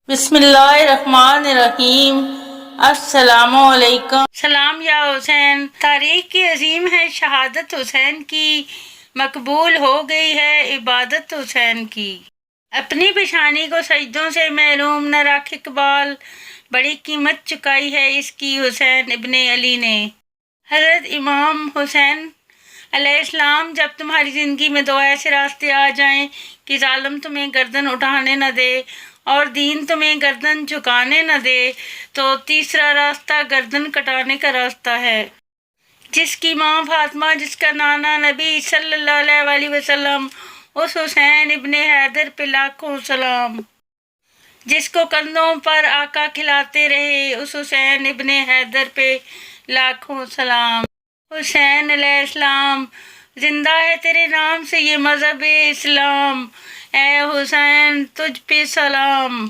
بسم اللہ الرحمن الرحیم۔ السلام علیکم۔ سلام یا حسین، تاریخ کی عظیم ہے شہادت حسین کی، مقبول ہو گئی ہے عبادت حسین کی۔ اپنی پیشانی کو سجدوں سے محروم نہ رکھ اقبال، بڑی قیمت چکائی ہے اس کی حسین ابن علی نے۔ حضرت امام حسین علیہ السلام، جب تمہاری زندگی میں دو ایسے راستے آ جائیں کہ ظالم تمہیں گردن اٹھانے نہ دے اور دین تمہیں گردن جھکانے نہ دے، تو تیسرا راستہ گردن کٹانے کا راستہ ہے۔ جس کی ماں فاطمہ، جس کا نانا نبی صلی اللہ علیہ وسلم، اس حسین ابن حیدر پہ لاکھوں سلام۔ جس کو کندھوں پر آقا کھلاتے رہے، اس حسین ابن حیدر پہ لاکھوں سلام۔ حسین علیہ السلام، زندہ ہے تیرے نام سے یہ مذہب اسلام، اے حسین تجھ پہ سلام۔